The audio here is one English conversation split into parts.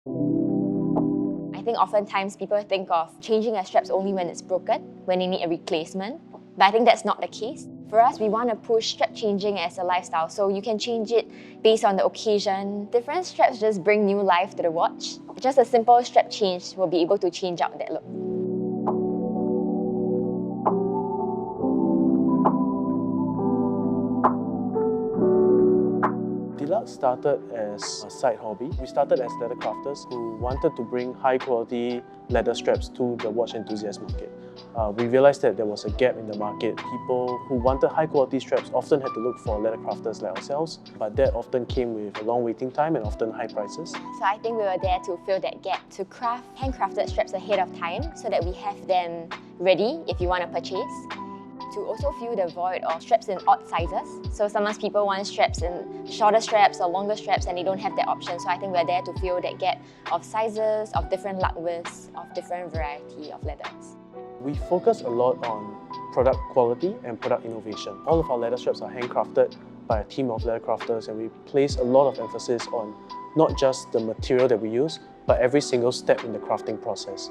I think oftentimes people think of changing a straps only when it's broken, when they need a replacement. But I think that's not the case. For us, we want to push strap changing as a lifestyle, so you can change it based on the occasion. Different straps just bring new life to the watch. Just a simple strap change will be able to change out that look. Delugs started as a side hobby. We started as leather crafters who wanted to bring high quality leather straps to the watch enthusiast market. We realized that there was a gap in the market. People who wanted high quality straps often had to look for leather crafters like ourselves, but that often came with a long waiting time and often high prices. So I think we were there to fill that gap, to craft handcrafted straps ahead of time so that we have them ready if you want to purchase. To also fill the void of straps in odd sizes. So sometimes people want straps in shorter straps or longer straps and they don't have that option. So I think we're there to fill that gap of sizes, of different lug widths, of different variety of leathers. We focus a lot on product quality and product innovation. All of our leather straps are handcrafted by a team of leather crafters, and we place a lot of emphasis on not just the material that we use, but every single step in the crafting process.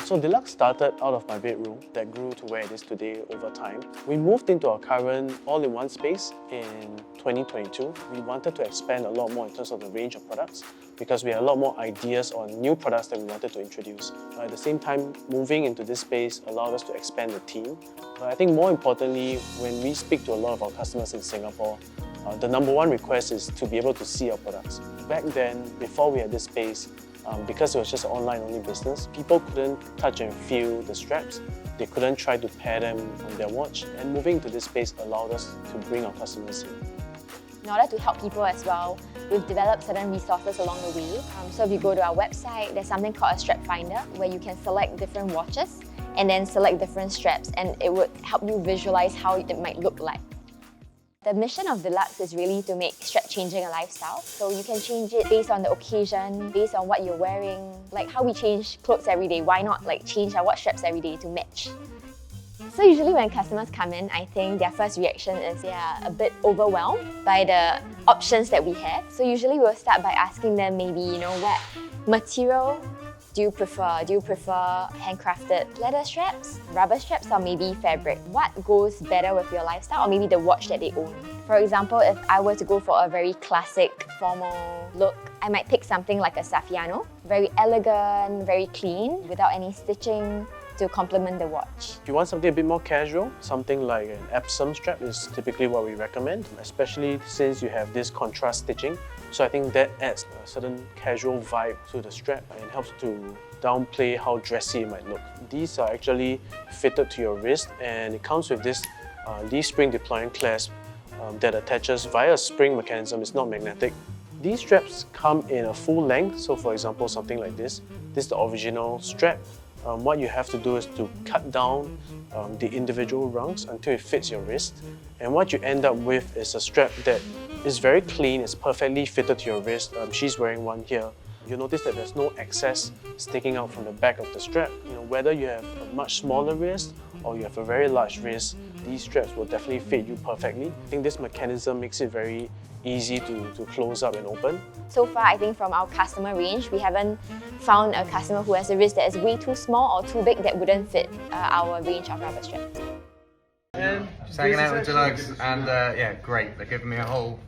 So Delugs started out of my bedroom that grew to where it is today over time. We moved into our current all-in-one space in 2022. We wanted to expand a lot more in terms of the range of products because we had a lot more ideas on new products that we wanted to introduce. At the same time, moving into this space allowed us to expand the team. But I think more importantly, when we speak to a lot of our customers in Singapore, the number one request is to be able to see our products. Back then, before we had this space, because it was just an online-only business, people couldn't touch and feel the straps. They couldn't try to pair them on their watch. And moving to this space allowed us to bring our customers in. In order to help people as well, we've developed certain resources along the way. So if you go to our website, there's something called a strap finder where you can select different watches and then select different straps, and it would help you visualize how it might look like. The mission of Delugs is really to make strap changing a lifestyle. So you can change it based on the occasion, based on what you're wearing. Like how we change clothes every day, why not change our watch straps every day to match? So usually when customers come in, I think their first reaction is they are a bit overwhelmed by the options that we have. So usually we'll start by asking them maybe, what material do you prefer? Do you prefer handcrafted leather straps, rubber straps, or maybe fabric? What goes better with your lifestyle or maybe the watch that they own? For example, if I were to go for a very classic, formal look, I might pick something like a Saffiano. Very elegant, very clean, without any stitching to complement the watch. If you want something a bit more casual, something like an Epsom strap is typically what we recommend, especially since you have this contrast stitching. So I think that adds a certain casual vibe to the strap and helps to downplay how dressy it might look. These are actually fitted to your wrist, and it comes with this leaf spring deploying clasp that attaches via a spring mechanism. It's not magnetic. These straps come in a full length, so for example something like this. This is the original strap. What you have to do is to cut down the individual rungs until it fits your wrist. And what you end up with is a strap that is very clean, it's perfectly fitted to your wrist. She's wearing one here. You'll notice that there's no excess sticking out from the back of the strap. Whether you have a much smaller wrist or you have a very large wrist, these straps will definitely fit you perfectly. I think this mechanism makes it very easy to close up and open. So far, I think from our customer range, we haven't found a customer who has a wrist that is way too small or too big that wouldn't fit our range of rubber straps. Just hanging out with Delugs, and yeah, great. They're giving me a whole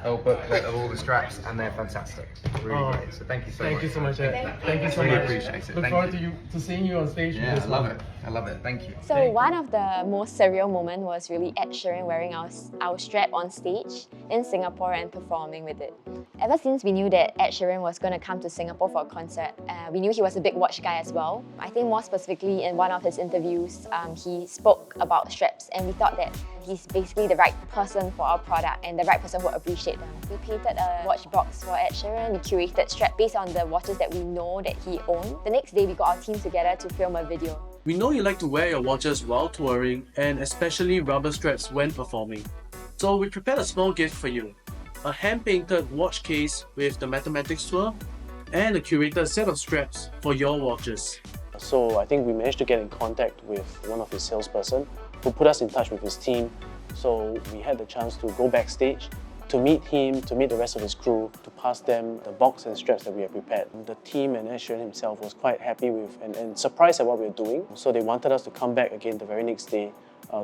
booklet of all the straps, and they're fantastic. Really great. So thank you so much. Thank you so much, Ed. Thank you so Really much. appreciate it. Look forward to seeing you on stage. Yeah, with this I love one. it. I love it. Thank you. So one of the most surreal moments was really Ed Sheeran wearing our strap on stage in Singapore and performing with it. Ever since we knew that Ed Sheeran was going to come to Singapore for a concert, we knew he was a big watch guy as well. I think more specifically in one of his interviews, he spoke about straps, and we thought that he's basically the right person for our product and the right person who will appreciate them. We painted a watch box for Ed Sheeran, we curated strap based on the watches that we know that he owned. The next day we got our team together to film a video. We know you like to wear your watches while touring and especially rubber straps when performing. So we prepared a small gift for you. A hand-painted watch case with the mathematics tour and a curated set of straps for your watches. So I think we managed to get in contact with one of his salesperson who put us in touch with his team. So we had the chance to go backstage to meet him, to meet the rest of his crew, to pass them the box and straps that we have prepared. The team and Ed Sheeran himself was quite happy with and surprised at what we were doing. So they wanted us to come back again the very next day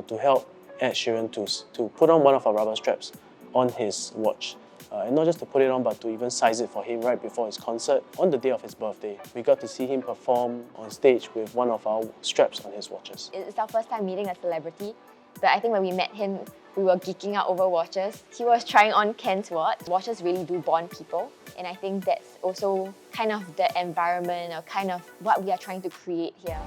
to help Ed Sheeran to put on one of our rubber straps on his watch. And not just to put it on, but to even size it for him right before his concert on the day of his birthday. We got to see him perform on stage with one of our straps on his watches. It's our first time meeting a celebrity, but I think when we met him, we were geeking out over watches. He was trying on Ken's watch. Watches really do bond people, and I think that's also kind of the environment or kind of what we are trying to create here.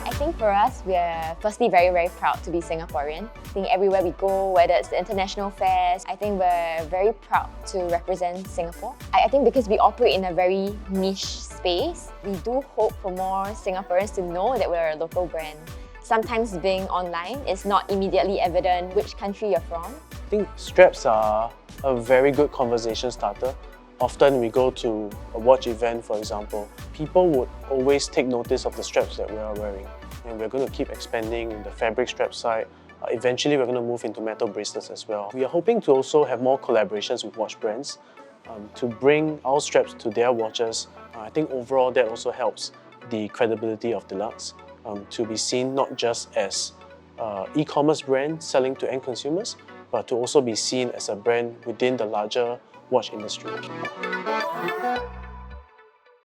I think for us, we are firstly very, very proud to be Singaporean. I think everywhere we go, whether it's the international fairs, I think we're very proud to represent Singapore. I think because we operate in a very niche space, we do hope for more Singaporeans to know that we're a local brand. Sometimes being online, it's not immediately evident which country you're from. I think straps are a very good conversation starter. Often we go to a watch event, for example, people would always take notice of the straps that we are wearing. And we're going to keep expanding in the fabric strap side. Eventually, we're going to move into metal bracelets as well. We are hoping to also have more collaborations with watch brands to bring our straps to their watches. I think overall that also helps the credibility of Delugs to be seen not just as an e-commerce brand selling to end consumers, but to also be seen as a brand within the larger watch industry.